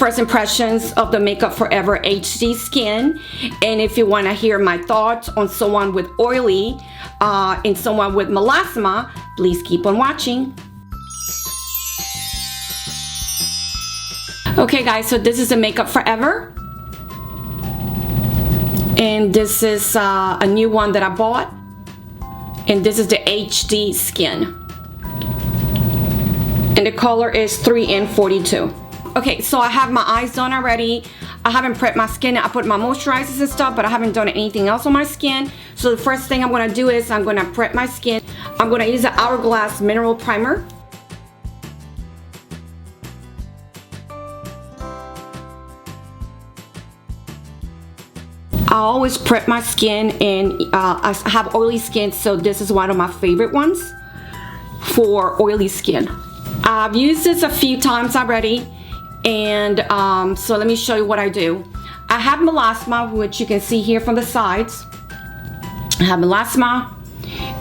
first impressions of the Makeup Forever HD Skin. And if you want to hear my thoughts on someone with oily and someone with melasma, please keep on watching. Okay guys, so this is the Makeup Forever. And this is a new one that I bought. And this is the HD Skin. And the color is 3N42. Okay, so I have my eyes done already. I haven't prepped my skin. I put my moisturizers and stuff, but I haven't done anything else on my skin. So the first thing I'm gonna do is I'm gonna prep my skin. I'm gonna use the Hourglass Mineral Primer. I always prep my skin, and I have oily skin, so this is one of my favorite ones for oily skin. I've used this a few times already, and so let me show you what I do. I have melasma, which you can see here from the sides. I have melasma,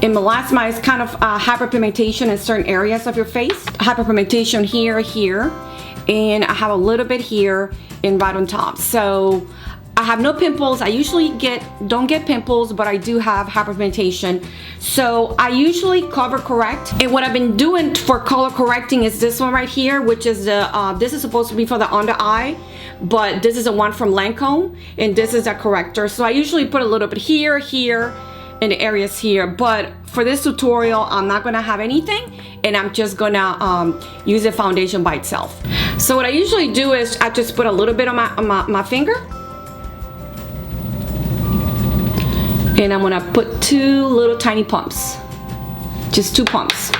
and melasma is kind of hyperpigmentation in certain areas of your face. Hyperpigmentation here, and I have a little bit here and right on top. So I have no pimples. I usually don't get pimples, but I do have hyperpigmentation. So I usually color correct. And what I've been doing for color correcting is this one right here, which is the, this is supposed to be for the under eye, but this is the one from Lancome, and this is a corrector. So I usually put a little bit here, and the areas here. But for this tutorial, I'm not gonna have anything, and I'm just gonna use the foundation by itself. So what I usually do is I just put a little bit on my finger. And I'm gonna put 2 little tiny pumps, just 2 pumps.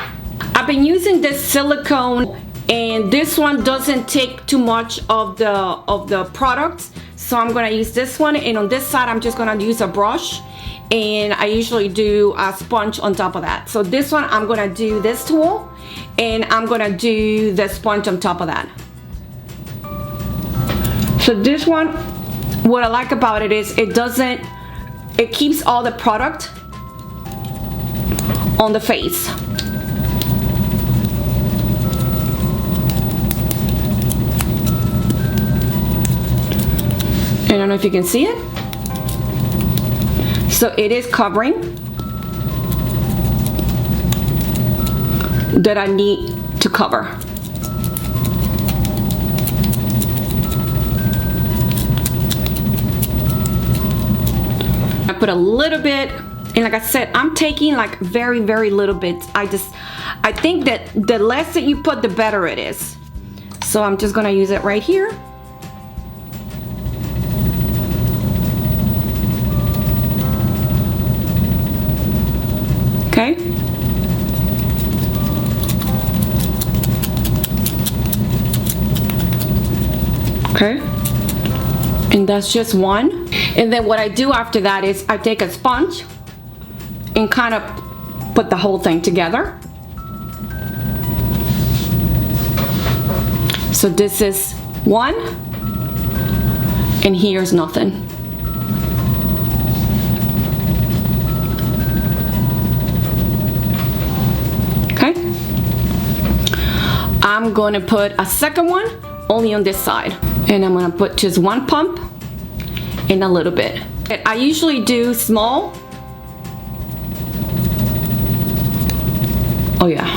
I've been using this silicone, and this one doesn't take too much of the product, so I'm gonna use this one. And on this side, I'm just gonna use a brush, and I usually do a sponge on top of that. So this one, I'm gonna do this tool, and I'm gonna do the sponge on top of that. So this one, what I like about it is it keeps all the product on the face. I don't know if you can see it. So it is covering that I need to cover. I put a little bit, and like I said, I'm taking like very little bits. I think that the less that you put, the better it is. So I'm just gonna use it right here. Okay. Okay. And that's just one. And then what I do after that is I take a sponge and kind of put the whole thing together. So this is one, and here's nothing. Okay. I'm going to put a second one only on this side. And I'm gonna put just 1 pump and a little bit. I usually do small. Oh yeah.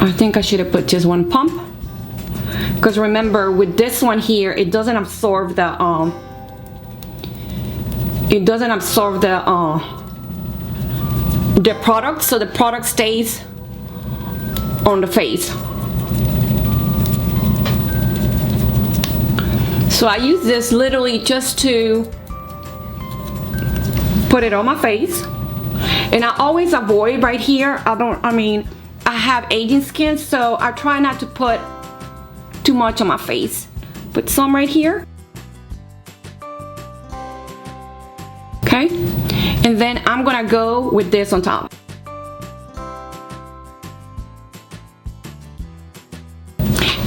I think I should have put just 1 pump. Because remember, with this one here, it doesn't absorb the product, so the product stays on the face. So I use this literally just to put it on my face. And I always avoid right here. I have aging skin, so I try not to put too much on my face. Put some right here. Okay. And then I'm gonna go with this on top.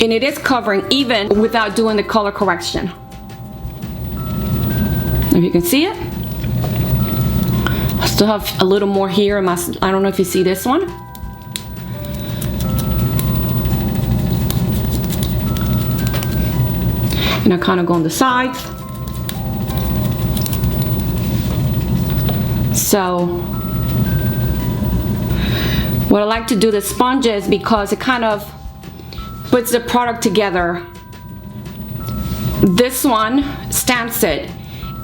And it is covering even without doing the color correction. If you can see it. I still have a little more here. I don't know if you see this one. And I kind of go on the sides. So what I like to do the sponges because it kind of puts the product together. This one stamps it,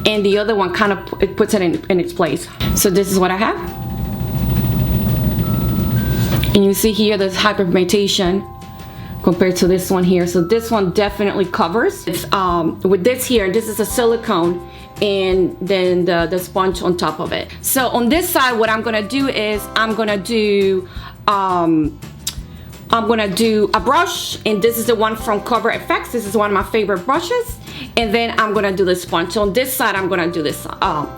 and the other one kind of it puts it in its place. So this is what I have. And you see here there's hyperpigmentation compared to this one here. So this one definitely covers. It's with this here, this is a silicone, and then the sponge on top of it. So on this side, what I'm gonna do is I'm gonna do a brush, and this is the one from Cover FX. This is one of my favorite brushes. And then I'm gonna do the sponge. So on this side, I'm gonna do this,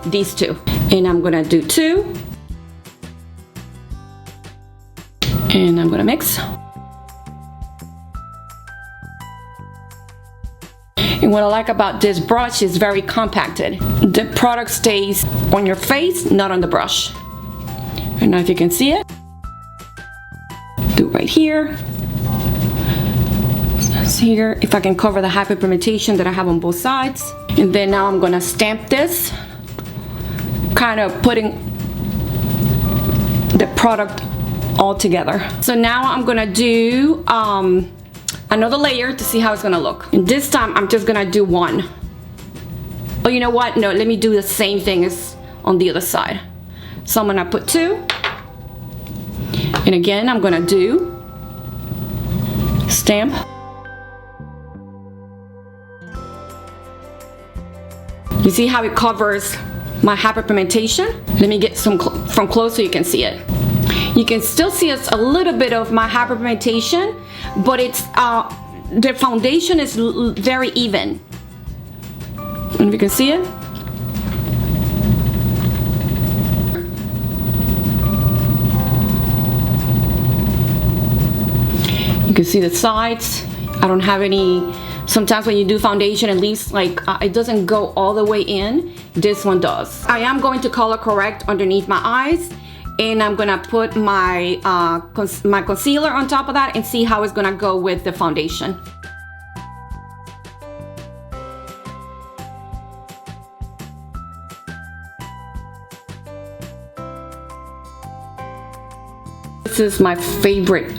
these two. And I'm gonna do two. And I'm gonna mix. And what I like about this brush is very compacted. The product stays on your face, not on the brush. I don't know if you can see it. Do it right here. So here, if I can cover the hyperpigmentation that I have on both sides. And then now I'm gonna stamp this, kind of putting the product all together. So now I'm gonna do another layer to see how it's gonna look. And this time I'm just gonna do one. Oh, you know what? No, let me do the same thing as on the other side. So I'm gonna put two. And again, I'm gonna do stamp. You see how it covers my hyperpigmentation? Let me get some from close so you can see it. You can still see a little bit of my hyperpigmentation, but it's the foundation is very even. And if you can see it. You can see the sides. I don't have any. Sometimes when you do foundation, it leaves like it doesn't go all the way in. This one does. I am going to color correct underneath my eyes. And I'm gonna put my my concealer on top of that and see how it's gonna go with the foundation. This is my favorite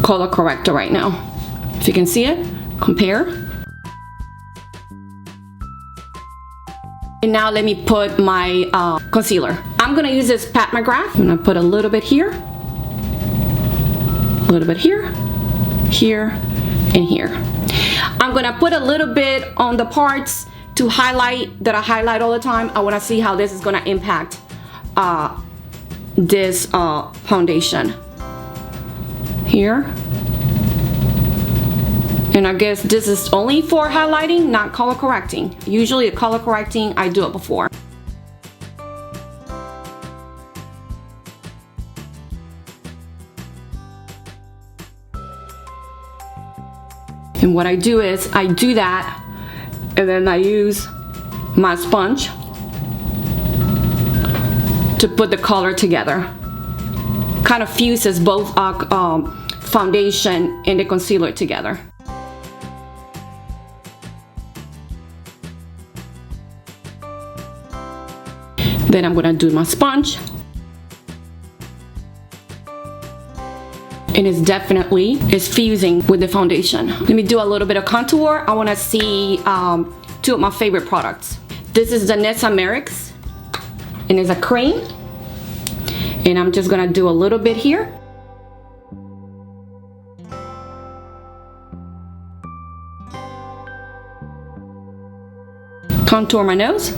color corrector right now. If you can see it, compare. And now let me put my concealer. I'm gonna use this Pat McGrath. I'm gonna put a little bit here, a little bit here, here, and here. I'm gonna put a little bit on the parts to highlight that I highlight all the time. I wanna see how this is gonna impact this foundation. Here. And I guess this is only for highlighting, not color correcting. Usually the color correcting, I do it before. And what I do is I do that, and then I use my sponge to put the color together. Kind of fuses both foundation and the concealer together. Then I'm gonna do my sponge. And it's definitely fusing with the foundation. Let me do a little bit of contour. I wanna see two of my favorite products. This is the Nessa Merix, and it's a cream. And I'm just gonna do a little bit here. Contour my nose.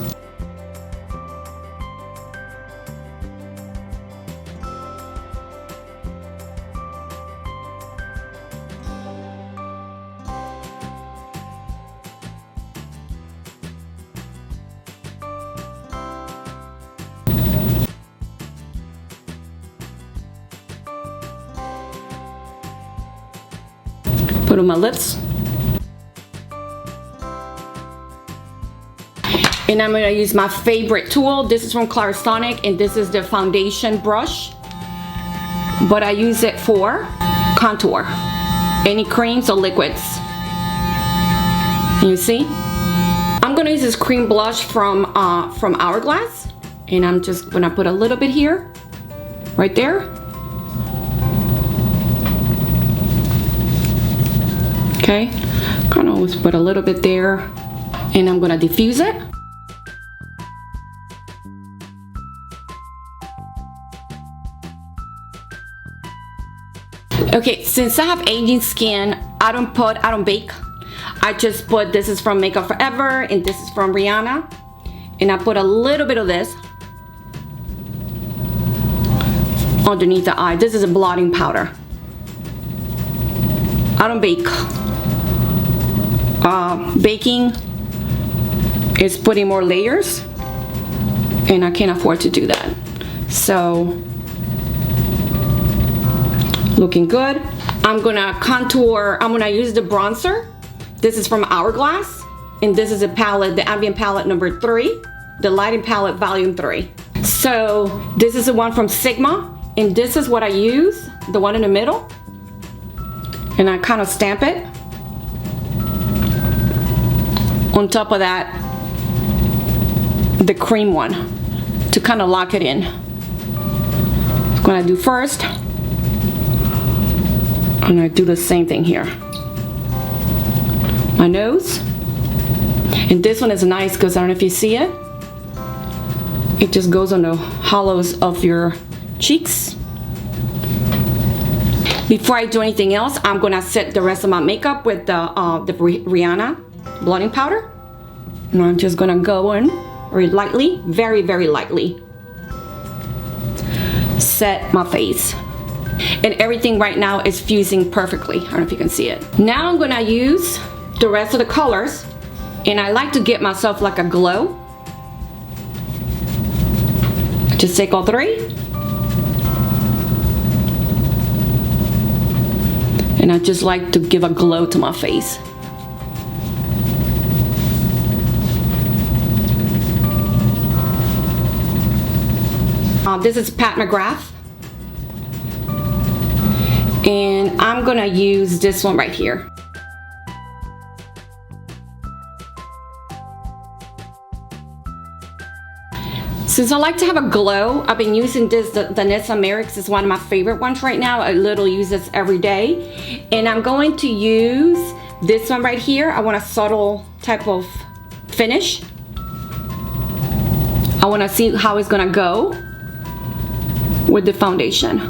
Put on my lips. And I'm gonna use my favorite tool. This is from Clarisonic, and this is the foundation brush. But I use it for contour. Any creams or liquids. You see? I'm gonna use this cream blush from Hourglass, and I'm just gonna put a little bit here, right there. Okay, kind of always put a little bit there, and I'm gonna diffuse it. Okay, since I have aging skin, I don't bake. I just put, this is from Makeup Forever, and this is from Rihanna. And I put a little bit of this underneath the eye. This is a blotting powder. I don't bake. Baking is putting more layers, and I can't afford to do that. So, looking good. I'm gonna contour, I'm gonna use the bronzer. This is from Hourglass, and this is a palette, the Ambient Palette number 3, the Lighting Palette volume 3. So this is the one from Sigma, and this is what I use, the one in the middle. And I kind of stamp it. On top of that, the cream one, to kind of lock it in. That's what I do first. And I do the same thing here. My nose. And this one is nice because I don't know if you see it. It just goes on the hollows of your cheeks. Before I do anything else, I'm gonna set the rest of my makeup with the Rihanna blotting powder. And I'm just gonna go in very lightly, very, very lightly. Set my face. And everything right now is fusing perfectly. I don't know if you can see it. Now I'm gonna use the rest of the colors, and I like to get myself like a glow. Just take all 3. And I just like to give a glow to my face. This is Pat McGrath. And I'm gonna use this one right here. Since I like to have a glow, I've been using this, the Nessa Merrick's is one of my favorite ones right now. I literally use this every day. And I'm going to use this one right here. I want a subtle type of finish. I wanna see how it's gonna go with the foundation.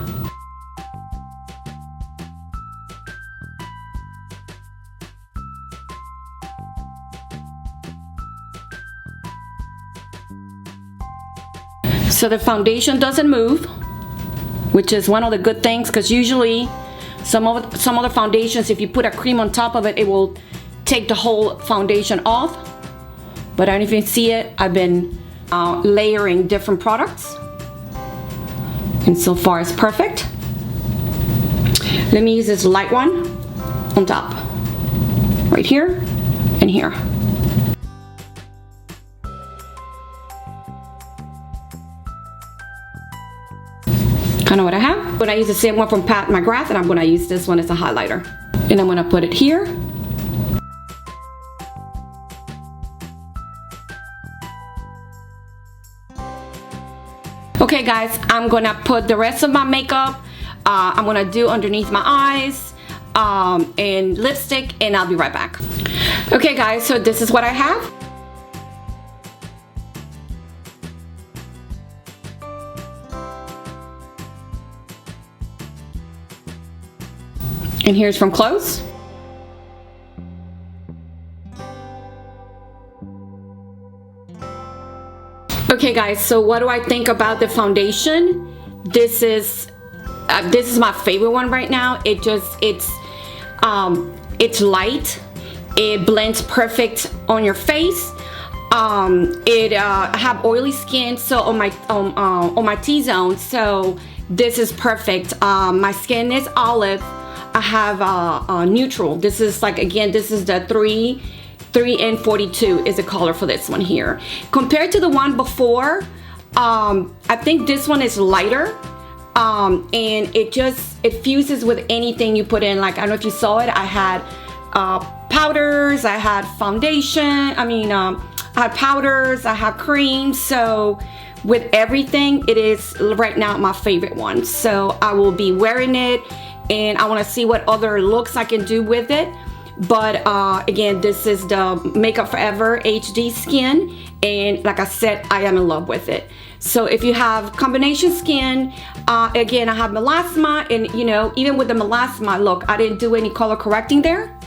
So the foundation doesn't move, which is one of the good things, because usually some other foundations, if you put a cream on top of it, it will take the whole foundation off. But I don't know if you can see it, I've been layering different products, and so far it's perfect. Let me use this light one on top, right here and here. Kind of what I have. But I use the same one from Pat McGrath, and I'm going to use this one as a highlighter. And I'm going to put it here. Okay guys, I'm going to put the rest of my makeup, I'm going to do underneath my eyes, and lipstick, and I'll be right back. Okay guys, so this is what I have. And here's from close. Okay guys, so what do I think about the foundation? This is my favorite one right now. It's light. It blends perfect on your face. I have oily skin, so on my T-zone, so this is perfect. My skin is olive. I have neutral. This is like, again, this is the 3N42 is the color for this one here. Compared to the one before, I think this one is lighter, and it fuses with anything you put in. Like, I don't know if you saw it, I had powders, I had foundation, I had powders, I have creams. So with everything, it is right now my favorite one. So I will be wearing it, and I want to see what other looks I can do with it. But again, this is the Makeup Forever HD Skin, and like I said, I am in love with it. So if you have combination skin, again, I have melasma, and you know, even with the melasma, look, I didn't do any color correcting there.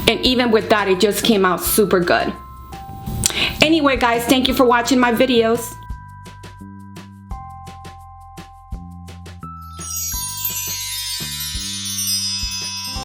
And even with that, it just came out super good. Anyway, guys, thank you for watching my videos.